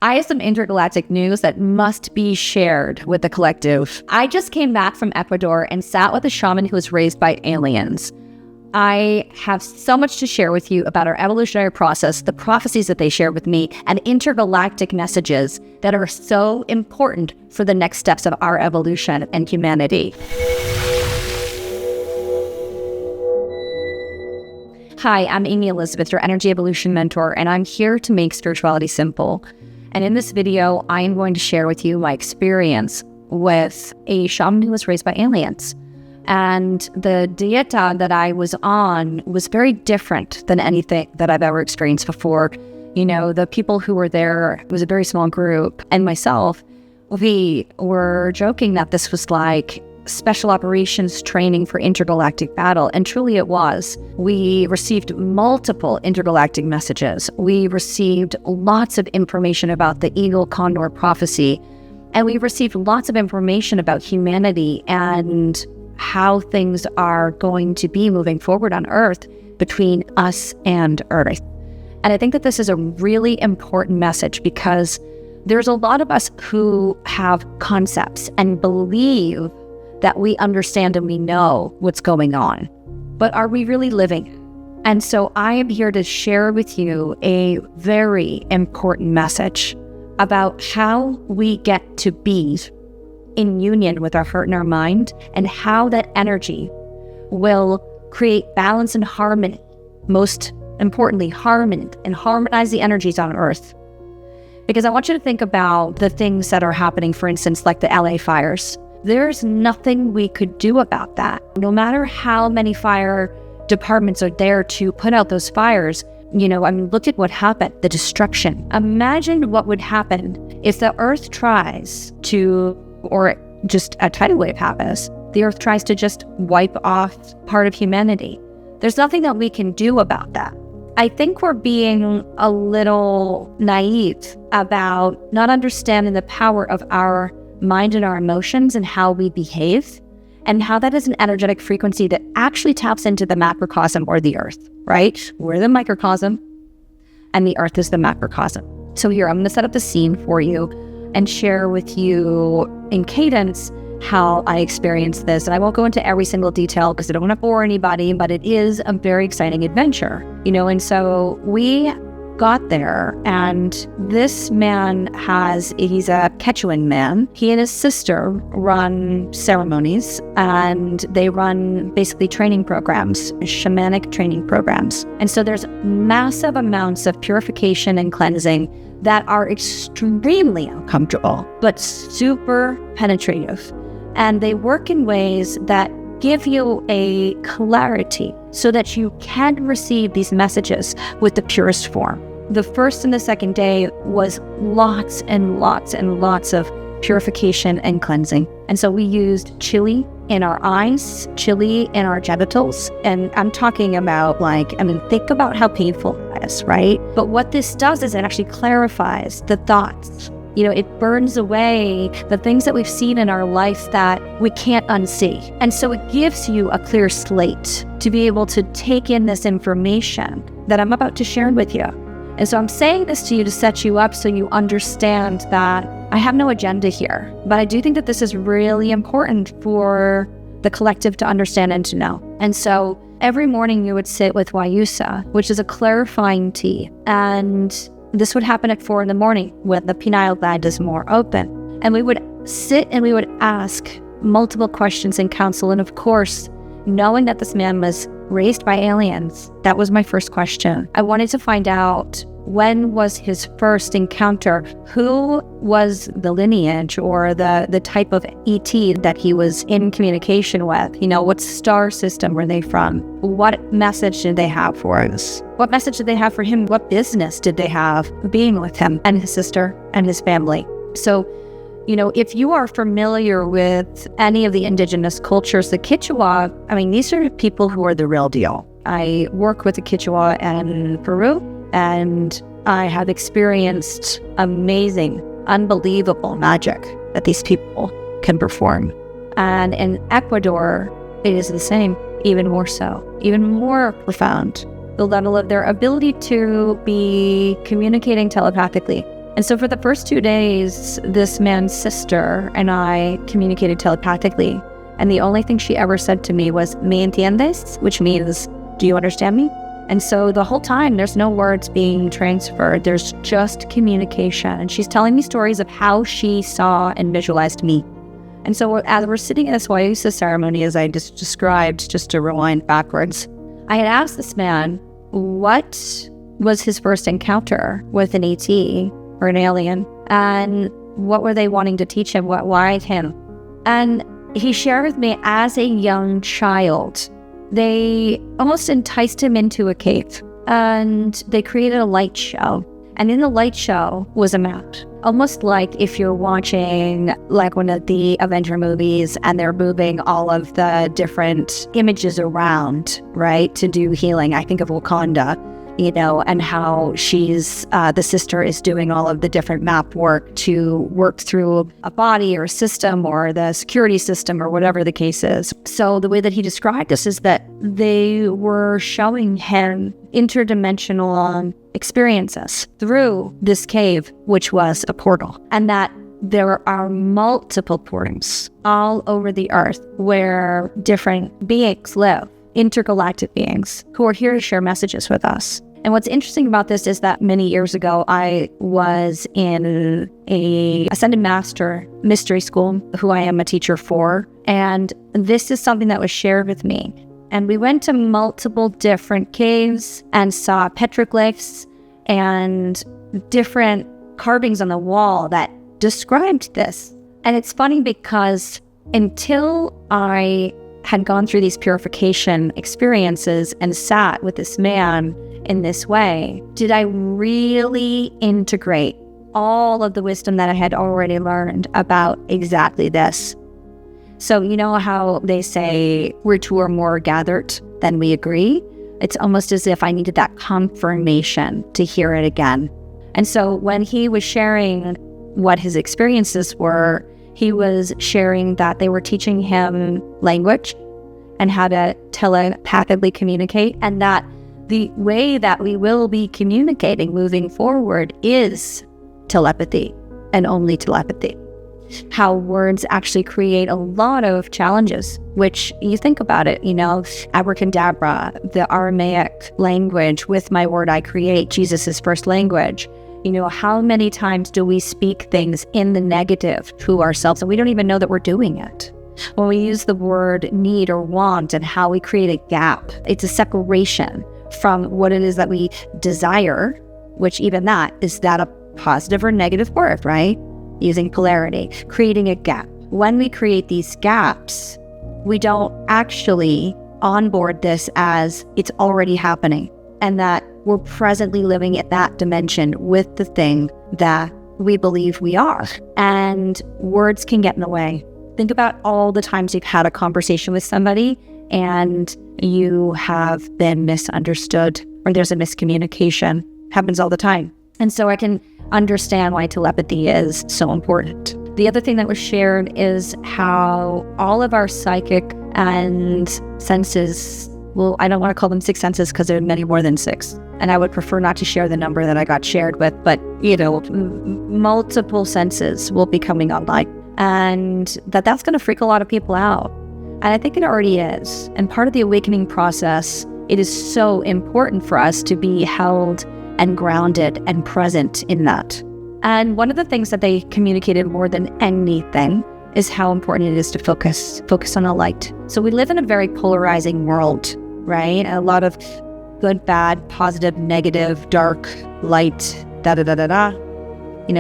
I have some intergalactic news that must be shared with the collective. I just came back from Ecuador and sat with a shaman who was raised by aliens. I have so much to share with you about our evolutionary process, the prophecies that they shared with me, and intergalactic messages that are so important for the next steps of our evolution and humanity. Hi, I'm Amy Elizabeth, your energy evolution mentor, and I'm here to make spirituality simple. And in this video, I am going to share with you my experience with a shaman who was raised by aliens. And the dieta that I was on was very different than anything that I've ever experienced before. You know, the people who were there, it was a very small group, and myself, we were joking that this was like special operations training for intergalactic battle, and truly it was. We received multiple intergalactic messages. We received lots of information about the Eagle Condor prophecy, and we received lots of information about humanity and how things are going to be moving forward on Earth between us and Earth. And I think that this is a really important message because there's a lot of us who have concepts and believe that we understand and we know what's going on. But are we really living? And so I am here to share with you a very important message about how we get to be in union with our heart and our mind, and how that energy will create balance and harmony. Most importantly, harmony, and harmonize the energies on Earth. Because I want you to think about the things that are happening, for instance, like the LA fires. There's nothing we could do about that. No matter how many fire departments are there to put out those fires, look at what happened, the destruction. Imagine what would happen if the Earth tries to, or just a tidal wave happens, the Earth tries to just wipe off part of humanity. There's nothing that we can do about that. I think we're being a little naive about not understanding the power of our mind and our emotions and how we behave, and how that is an energetic frequency that actually taps into the macrocosm or the Earth, right? We're the microcosm and the Earth is the macrocosm. So here, I'm going to set up the scene for you and share with you in cadence how I experienced this. And I won't go into every single detail because I don't want to bore anybody, but it is a very exciting adventure, and so we got there, and this man he's a Quechuan man. He and his sister run ceremonies, and they run basically training programs, shamanic training programs. And so there's massive amounts of purification and cleansing that are extremely uncomfortable, but super penetrative. And they work in ways that give you a clarity so that you can receive these messages with the purest form. The first and the second day was lots and lots and lots of purification and cleansing. And so we used chili in our eyes, chili in our genitals. And I'm talking about think about how painful that is, right? But what this does is it actually clarifies the thoughts. It burns away the things that we've seen in our life that we can't unsee. And so it gives you a clear slate to be able to take in this information that I'm about to share with you. And so I'm saying this to you to set you up so you understand that I have no agenda here, but I do think that this is really important for the collective to understand and to know. And so every morning you would sit with Wayusa, which is a clarifying tea. And this would happen at 4 a.m. when the pineal gland is more open. And we would sit and we would ask multiple questions in council. And of course, knowing that this man was raised by aliens, that was my first question. I wanted to find out, when was his first encounter? Who was the lineage or the type of ET that he was in communication with? What star system were they from? What message did they have for us? What message did they have for him? What business did they have being with him and his sister and his family? So, if you are familiar with any of the indigenous cultures, the Quechua, these are people who are the real deal. I work with the Quechua in Peru, and I have experienced amazing, unbelievable magic that these people can perform. And in Ecuador, it is the same, even more so, even more profound. The level of their ability to be communicating telepathically And so for the first 2 days, this man's sister and I communicated telepathically. And the only thing she ever said to me was, "Me entiendes?" which means, "Do you understand me?" And so the whole time, there's no words being transferred. There's just communication. And she's telling me stories of how she saw and visualized me. And so as we're sitting in this Wayusa ceremony, as I just described, just to rewind backwards, I had asked this man what was his first encounter with an ET or an alien, and what were they wanting to teach him, why him? And he shared with me, as a young child, they almost enticed him into a cave, and they created a light show. And in the light show was a map, almost like if you're watching like one of the Avenger movies and they're moving all of the different images around, right, to do healing. I think of Wakanda, and how she's, the sister is doing all of the different map work to work through a body or a system or the security system or whatever the case is. So the way that he described this is that they were showing him interdimensional experiences through this cave, which was a portal, and that there are multiple portals all over the earth where different beings live, intergalactic beings who are here to share messages with us. And what's interesting about this is that many years ago, I was in a Ascended Master mystery school, who I am a teacher for. And this is something that was shared with me. And we went to multiple different caves and saw petroglyphs and different carvings on the wall that described this. And it's funny because until I had gone through these purification experiences and sat with this man in this way, did I really integrate all of the wisdom that I had already learned about exactly this. So you know how they say we're two or more gathered, then we agree? It's almost as if I needed that confirmation to hear it again. And so when he was sharing what his experiences were, he was sharing that they were teaching him language and how to telepathically communicate, and that the way that we will be communicating moving forward is telepathy and only telepathy. How words actually create a lot of challenges, which you think about it, abracadabra, the Aramaic language, with my word I create, Jesus' first language. How many times do we speak things in the negative to ourselves and we don't even know that we're doing it? When we use the word need or want and how we create a gap, it's a separation from what it is that we desire, which even that, is that a positive or negative word, right? Using polarity, creating a gap. When we create these gaps, we don't actually onboard this as it's already happening, and that we're presently living at that dimension with the thing that we believe we are. And words can get in the way. Think about all the times you've had a conversation with somebody and you have been misunderstood, or there's a miscommunication. Happens all the time. And so I can understand why telepathy is so important. The other thing that was shared is how all of our psychic and senses, well, I don't want to call them six senses because there are many more than six. And I would prefer not to share the number that I got shared with, but, multiple senses will be coming online. And that's going to freak a lot of people out. And I think it already is. And part of the awakening process, it is so important for us to be held and grounded and present in that. And one of the things that they communicated more than anything is how important it is to focus on a light. So we live in a very polarizing world, right? A lot of good, bad, positive, negative, dark, light,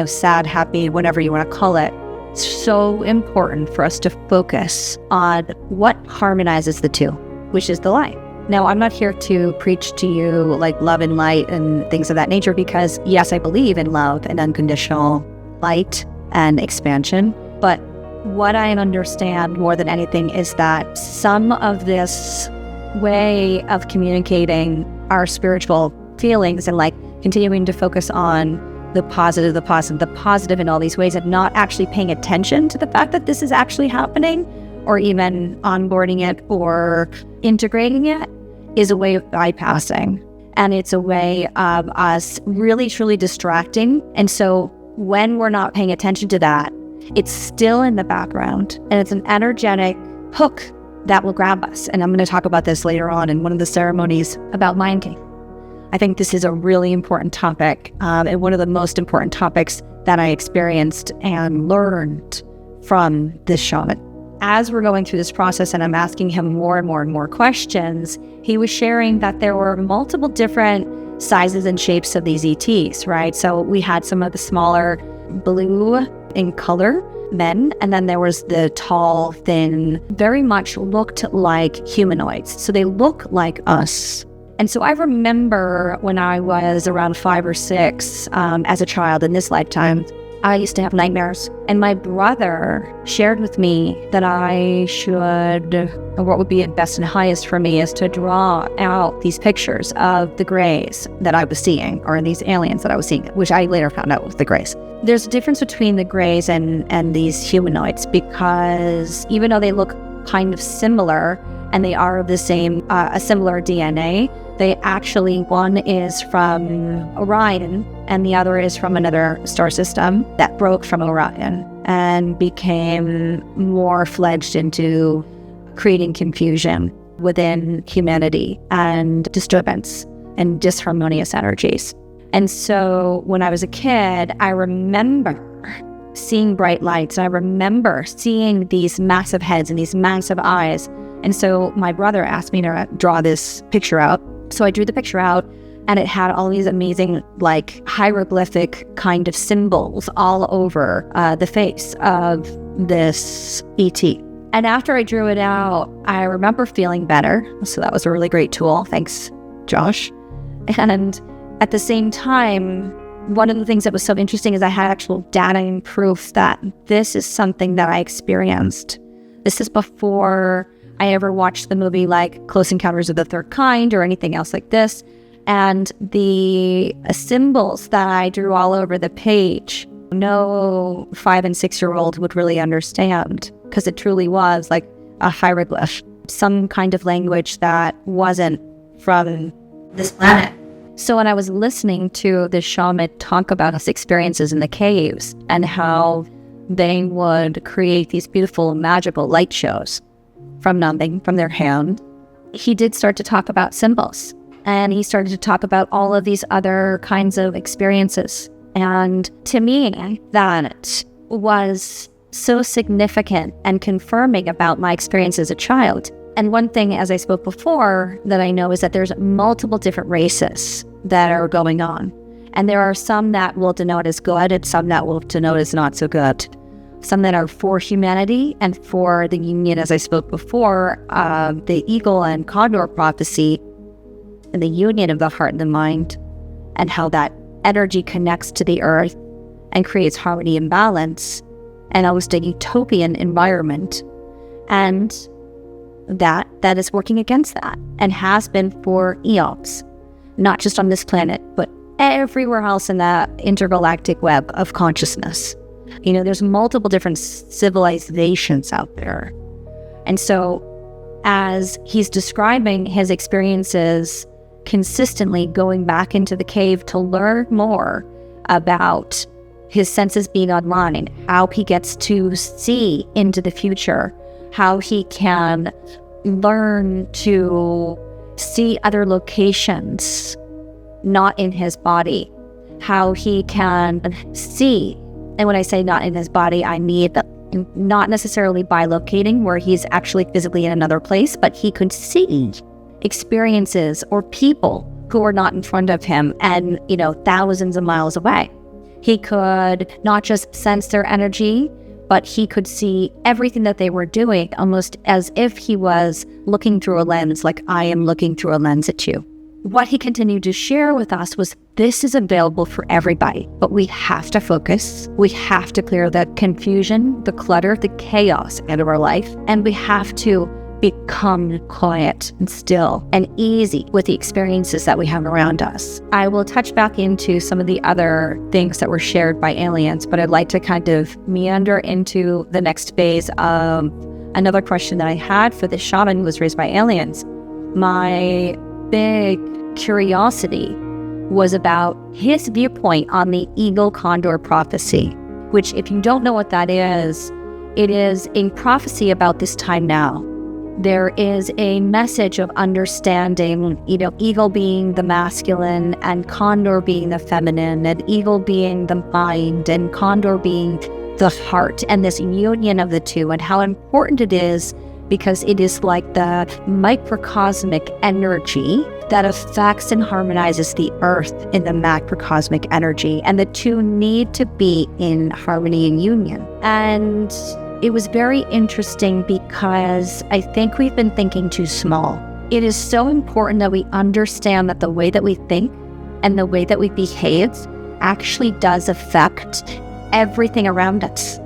sad, happy, whatever you want to call it. It's so important for us to focus on what harmonizes the two, which is the light. Now, I'm not here to preach to you like love and light and things of that nature, because yes, I believe in love and unconditional light and expansion. But what I understand more than anything is that some of this way of communicating our spiritual feelings and like continuing to focus on the positive in all these ways, and not actually paying attention to the fact that this is actually happening, or even onboarding it or integrating it, is a way of bypassing. And it's a way of us really truly distracting. And so when we're not paying attention to that, it's still in the background, and it's an energetic hook that will grab us. And I'm going to talk about this later on in one of the ceremonies about mind game. I think this is a really important topic, and one of the most important topics that I experienced and learned from this shaman. As we're going through this process and I'm asking him more and more questions, he was sharing that there were multiple different sizes and shapes of these ETs, right? So we had some of the smaller blue in color men, and then there was the tall, thin, very much looked like humanoids. So they look like us. And so I remember when I was around 5 or 6, as a child in this lifetime, I used to have nightmares. And my brother shared with me that I should, or what would be best and highest for me, is to draw out these pictures of the grays that I was seeing, or these aliens that I was seeing, which I later found out was the grays. There's a difference between the grays and these humanoids, because even though they look kind of similar and they are of the same, a similar DNA, they actually, one is from Orion and the other is from another star system that broke from Orion and became more fledged into creating confusion within humanity and disturbance and disharmonious energies. And so when I was a kid, I remember seeing bright lights. I remember seeing these massive heads and these massive eyes. And so my brother asked me to draw this picture out. So I drew the picture out, and it had all these amazing, like, hieroglyphic kind of symbols all over the face of this ET. And after I drew it out, I remember feeling better. So that was a really great tool. Thanks, Josh. And at the same time, one of the things that was so interesting is I had actual data and proof that this is something that I experienced. This is before I ever watched the movie like Close Encounters of the Third Kind or anything else like this. And the symbols that I drew all over the page, no 5 and 6-year-old would really understand, because it truly was like a hieroglyph, some kind of language that wasn't from this planet. So when I was listening to the shaman talk about his experiences in the caves and how they would create these beautiful magical light shows from nothing, from their hand, he did start to talk about symbols. And he started to talk about all of these other kinds of experiences. And to me, that was so significant and confirming about my experience as a child. And one thing, as I spoke before, that I know is that there's multiple different races that are going on. And there are some that will denote as good and some that will denote as not so good. Some that are for humanity and for the union, as I spoke before, the eagle and condor prophecy, and the union of the heart and the mind, and how that energy connects to the earth and creates harmony and balance, and almost a utopian environment. And that is working against that, and has been for eons, not just on this planet, but everywhere else in that intergalactic web of consciousness. You know, there's multiple different civilizations out there. And so as he's describing his experiences consistently going back into the cave to learn more about his senses being online, how he gets to see into the future, how he can learn to see other locations not in his body, how he can see. And when I say not in his body, I mean not necessarily by locating where he's actually physically in another place, but he could see experiences or people who are not in front of him and, you know, thousands of miles away. He could not just sense their energy, but he could see everything that they were doing, almost as if he was looking through a lens, like I am looking through a lens at you. What he continued to share with us was this is available for everybody, but we have to focus. We have to clear the confusion, the clutter, the chaos out of our life, and we have to become quiet and still and easy with the experiences that we have around us. I will touch back into some of the other things that were shared by aliens, but I'd like to kind of meander into the next phase of another question that I had for the shaman who was raised by aliens. My big curiosity was about his viewpoint on the eagle condor prophecy, which, if you don't know what that is, it is a prophecy about this time now. There is a message of understanding, eagle being the masculine and condor being the feminine, and eagle being the mind and condor being the heart, and this union of the two, and how important it is because it is like the microcosmic energy that affects and harmonizes the earth in the macrocosmic energy, and the two need to be in harmony and union. And it was very interesting because I think we've been thinking too small. It is so important that we understand that the way that we think and the way that we behave actually does affect everything around us.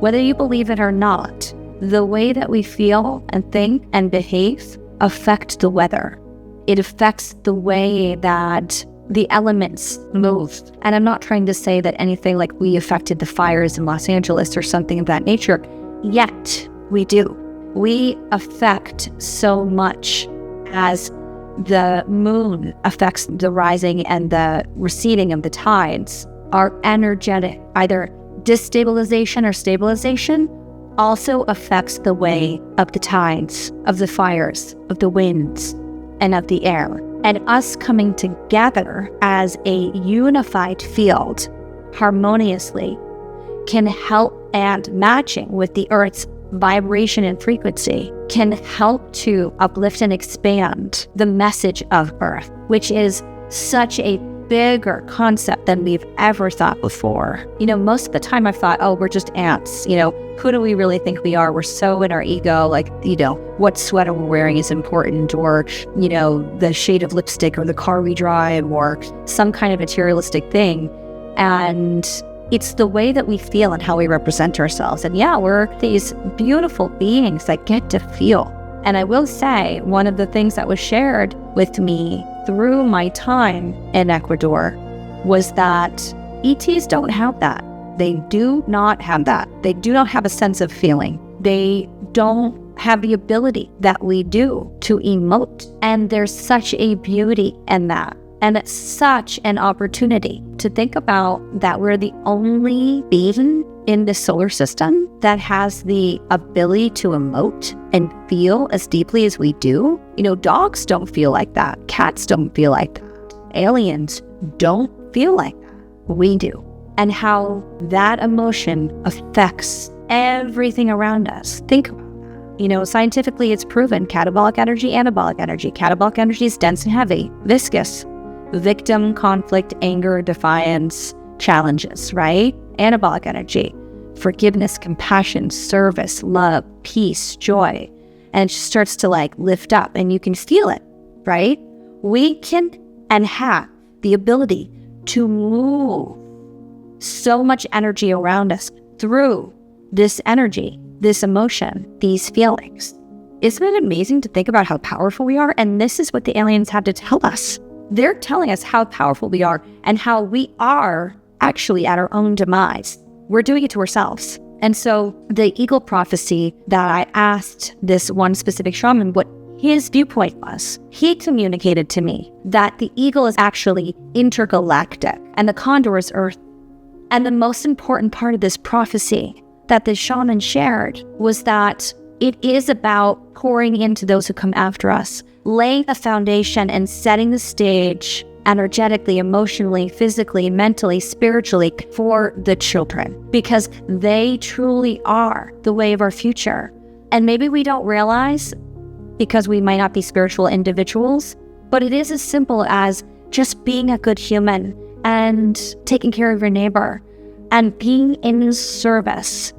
Whether you believe it or not, the way that we feel and think and behave affect the weather. It affects the way that the elements move. And I'm not trying to say that anything like we affected the fires in Los Angeles or something of that nature, yet we do. We affect so much as the moon affects the rising and the receding of the tides. Our energetic, either destabilization or stabilization, also affects the way of the tides, of the fires, of the winds, and of the air. And us coming together as a unified field harmoniously can help, and matching with the Earth's vibration and frequency can help to uplift and expand the message of Earth, which is such a bigger concept than we've ever thought before. Most of the time I've thought, oh, we're just ants. Who do we really think we are? We're so in our ego, like, what sweater we're wearing is important, or, the shade of lipstick or the car we drive or some kind of materialistic thing. And it's the way that we feel and how we represent ourselves. And yeah, we're these beautiful beings that get to feel. And I will say, one of the things that was shared with me through my time in Ecuador was that ETs don't have that. They do not have that. They do not have a sense of feeling. They don't have the ability that we do to emote. And there's such a beauty in that. And it's such an opportunity to think about that we're the only being in the solar system that has the ability to emote and feel as deeply as we do. Dogs don't feel like that. Cats don't feel like that. Aliens don't feel like that. We do. And how that emotion affects everything around us. Think about that. Scientifically, it's proven catabolic energy, anabolic energy. Catabolic energy is dense and heavy, viscous. Victim, conflict, anger, defiance, challenges, right? Anabolic energy, forgiveness, compassion, service, love, peace, joy. And it just starts to lift up and you can feel it, right? We can and have the ability to move so much energy around us through this energy, this emotion, these feelings. Isn't it amazing to think about how powerful we are? And this is what the aliens had to tell us. They're telling us how powerful we are and how we are actually at our own demise. We're doing it to ourselves. And so the eagle prophecy that I asked this one specific shaman what his viewpoint was, he communicated to me that the eagle is actually intergalactic and the condor is Earth. And the most important part of this prophecy that the shaman shared was that it is about pouring into those who come after us, laying the foundation and setting the stage energetically, emotionally, physically, mentally, spiritually for the children, because they truly are the way of our future. And maybe we don't realize because we might not be spiritual individuals, but it is as simple as just being a good human and taking care of your neighbor and being in service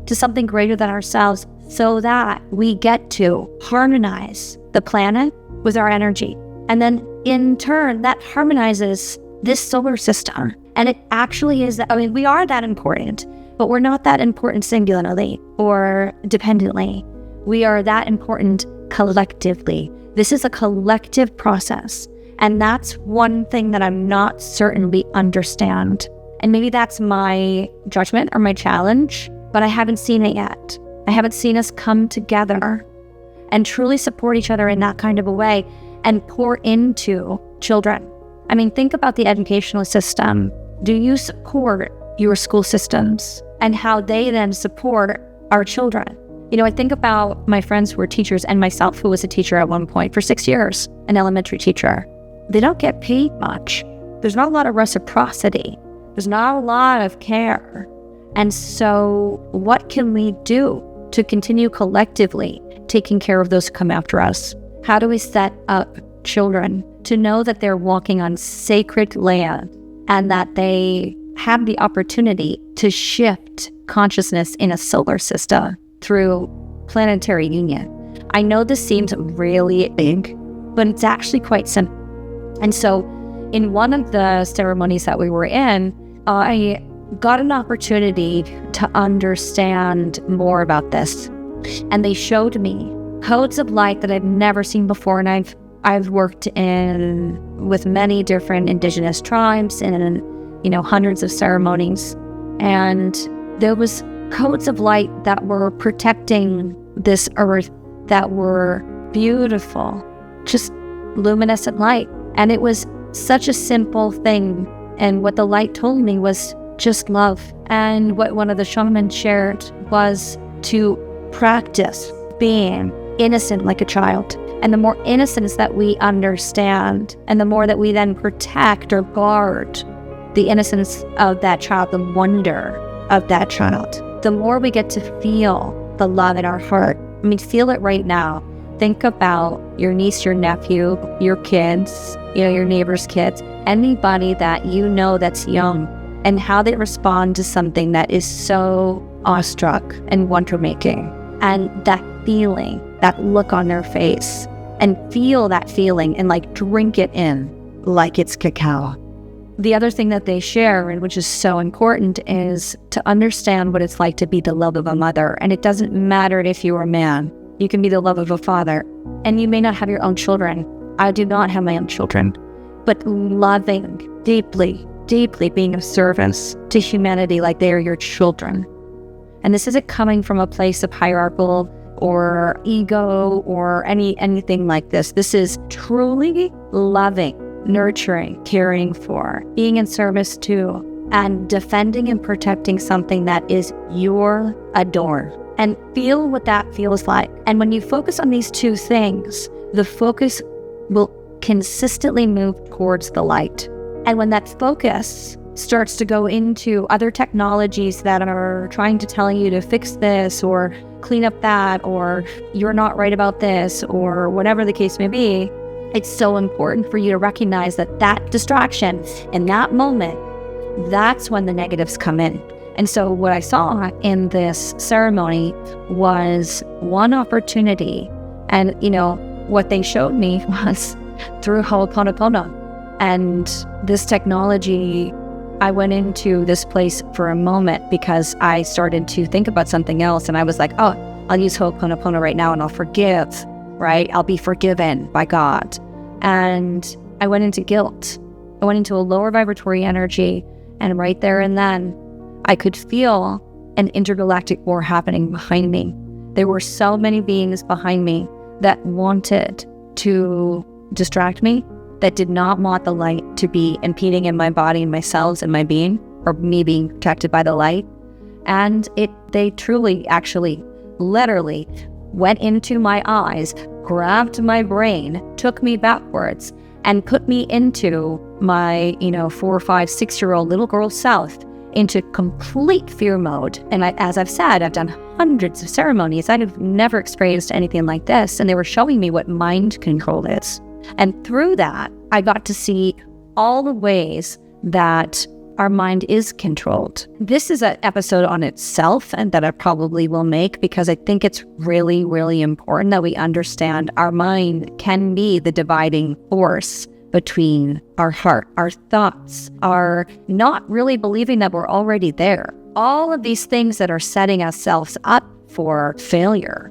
to something greater than ourselves, so that we get to harmonize the planet with our energy. And then in turn, that harmonizes this solar system. And it actually is, we are that important, but we're not that important singularly or dependently. We are that important collectively. This is a collective process. And that's one thing that I'm not certain we understand. And maybe that's my judgment or my challenge, but I haven't seen it yet. I haven't seen us come together and truly support each other in that kind of a way and pour into children I mean, think about the educational system. Do you support your school systems and how they then support our children? I think about my friends who were teachers and myself, who was a teacher at one point for 6 years, an elementary teacher. They don't get paid much. There's not a lot of reciprocity. There's not a lot of care. And so what can we do to continue collectively taking care of those who come after us? How do we set up children to know that they're walking on sacred land and that they have the opportunity to shift consciousness in a solar system through planetary union? I know this seems really big, but it's actually quite simple. And so in one of the ceremonies that we were in, I got an opportunity to understand more about this. And they showed me codes of light that I've never seen before. And I've worked with many different indigenous tribes and hundreds of ceremonies. And there was codes of light that were protecting this earth that were beautiful, just luminescent light. And it was such a simple thing. And what the light told me was just love. And what one of the shamans shared was to practice being innocent like a child. And the more innocence that we understand, and the more that we then protect or guard the innocence of that child, the wonder of that child, the more we get to feel the love in our heart. I mean, feel it right now. Think about your niece, your nephew, your kids, your neighbor's kids, anybody that that's young, and how they respond to something that is so awestruck and wonder-making. And that feeling, that look on their face, and feel that feeling and drink it in like it's cacao. The other thing that they share, and which is so important, is to understand what it's like to be the love of a mother. And it doesn't matter if you're a man. You can be the love of a father. And you may not have your own children. I do not have my own children. But loving deeply, deeply, being of service to humanity like they are your children. And this isn't coming from a place of hierarchical or ego or anything like this. This is truly loving, nurturing, caring for, being in service to, and defending and protecting something that is your adore. And feel what that feels like. And when you focus on these two things, the focus will consistently move towards the light. And when that focus starts to go into other technologies that are trying to tell you to fix this or clean up that, or you're not right about this, or whatever the case may be, it's so important for you to recognize that distraction in that moment, that's when the negatives come in. And so what I saw in this ceremony was one opportunity. And, what they showed me was through Ho'oponopono. And this technology, I went into this place for a moment because I started to think about something else. And I was like, oh, I'll use Ho'oponopono right now and I'll forgive, right? I'll be forgiven by God. And I went into guilt. I went into a lower vibratory energy. And right there and then, I could feel an intergalactic war happening behind me. There were so many beings behind me that wanted to distract me, that did not want the light to be impeding in my body and my cells and my being, or me being protected by the light. And they truly, actually, literally went into my eyes, grabbed my brain, took me backwards, and put me into my, 4, 5, 6-year-old little girl self into complete fear mode. And as I've said, I've done hundreds of ceremonies. I've never experienced anything like this. And they were showing me what mind control is. And through that, I got to see all the ways that our mind is controlled. This is an episode on itself, and that I probably will make, because I think it's really, really important that we understand our mind can be the dividing force between our heart, our thoughts, our not really believing that we're already there. All of these things that are setting ourselves up for failure,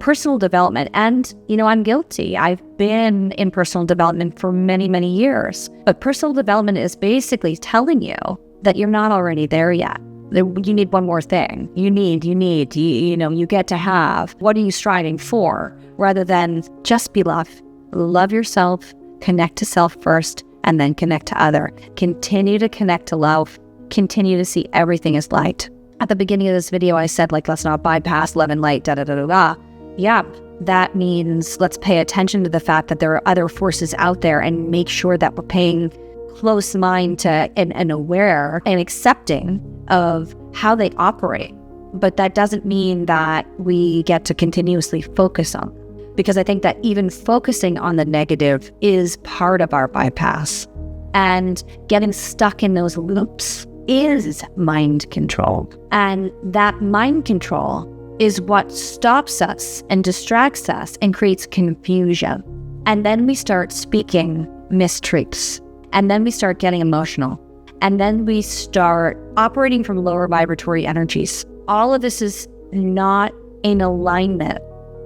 personal development. And, I'm guilty. I've been in personal development for many, many years. But personal development is basically telling you that you're not already there yet. You need one more thing. You get to have. What are you striving for? Rather than just be love. Love yourself. Connect to self first, and then connect to other. Continue to connect to love. Continue to see everything as light. At the beginning of this video, I said, like, let's not bypass love and light, da-da-da-da-da. Yeah, that means let's pay attention to the fact that there are other forces out there and make sure that we're paying close mind to and aware and accepting of how they operate. But that doesn't mean that we get to continuously focus on them, because I think that even focusing on the negative is part of our bypass. And getting stuck in those loops is mind control. And that mind control is what stops us and distracts us and creates confusion. And then we start speaking mistruths. And then we start getting emotional. And then we start operating from lower vibratory energies. All of this is not in alignment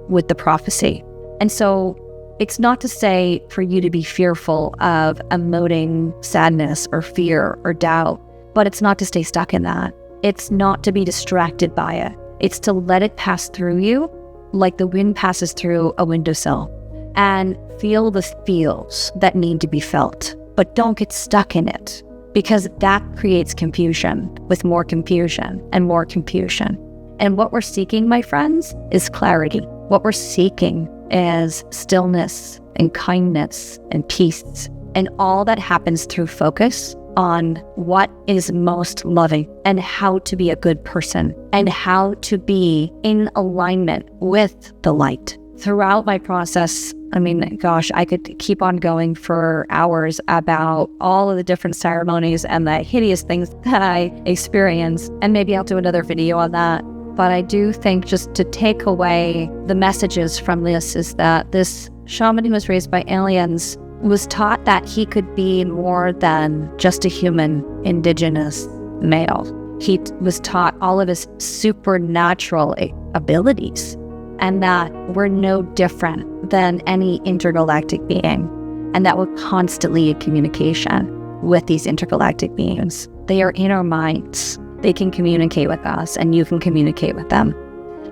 with the prophecy. And so it's not to say for you to be fearful of emoting sadness or fear or doubt, but it's not to stay stuck in that. It's not to be distracted by it. It's to let it pass through you like the wind passes through a windowsill, and feel the feels that need to be felt. But don't get stuck in it, because that creates confusion with more confusion and more confusion. And what we're seeking, my friends, is clarity. What we're seeking is stillness and kindness and peace. And all that happens through focus on what is most loving and how to be a good person and how to be in alignment with the light. Throughout my process, I mean, gosh, I could keep on going for hours about all of the different ceremonies and the hideous things that I experienced. And maybe I'll do another video on that. But I do think, just to take away the messages from this, is that this shaman who was raised by aliens was taught that he could be more than just a human indigenous male. He was taught all of his supernatural abilities, and that we're no different than any intergalactic being, and that we're constantly in communication with these intergalactic beings. They are in our minds. They can communicate with us, and you can communicate with them.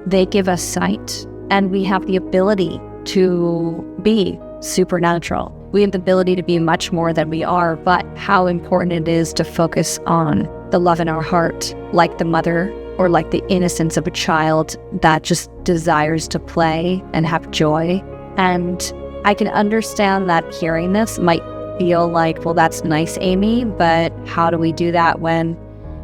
They give us sight, and we have the ability to be supernatural. We have the ability to be much more than we are, but how important it is to focus on the love in our heart, like the mother or like the innocence of a child that just desires to play and have joy. And I can understand that hearing this might feel like, well, that's nice, Amy, but how do we do that when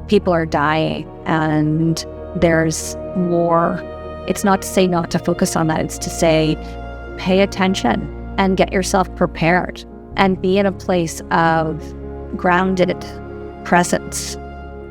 people are dying and there's war? It's not to say not to focus on that. It's to say, pay attention and get yourself prepared and be in a place of grounded presence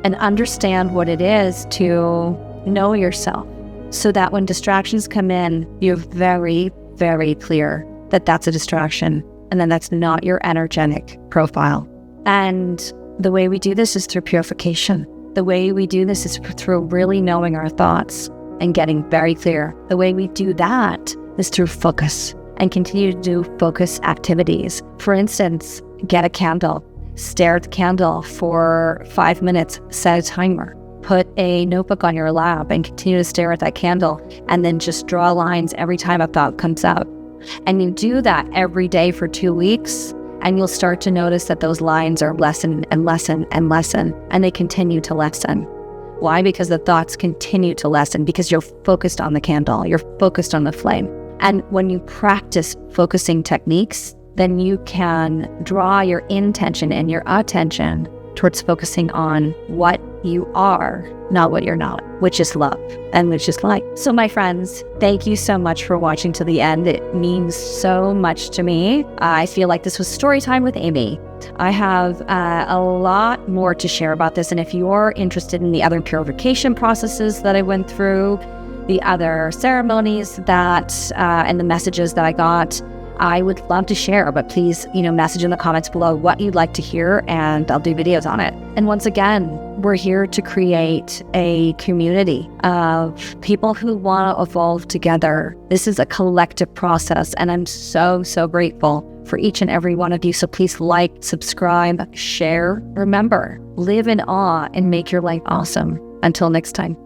and understand what it is to know yourself, so that when distractions come in, you're very, very clear that that's a distraction and then that's not your energetic profile. And the way we do this is through purification. The way we do this is through really knowing our thoughts and getting very clear. The way we do that is through focus, and continue to do focus activities. For instance, get a candle, stare at the candle for 5 minutes, set a timer, put a notebook on your lap and continue to stare at that candle, and then just draw lines every time a thought comes up. And you do that every day for 2 weeks, and you'll start to notice that those lines are lessen and lessen and lessen, and they continue to lessen. Why? Because the thoughts continue to lessen, because you're focused on the candle, you're focused on the flame. And when you practice focusing techniques, then you can draw your intention and your attention towards focusing on what you are, not what you're not, which is love and which is light. So my friends, thank you so much for watching to the end. It means so much to me. I feel like this was story time with Amy. I have a lot more to share about this. And if you're interested in the other purification processes that I went through, the other ceremonies that and the messages that I got, I would love to share, but please, message in the comments below what you'd like to hear, and I'll do videos on it. And once again, we're here to create a community of people who want to evolve together. This is a collective process, and I'm so, so grateful for each and every one of you. So please like, subscribe, share. Remember, live in awe and make your life awesome. Until next time.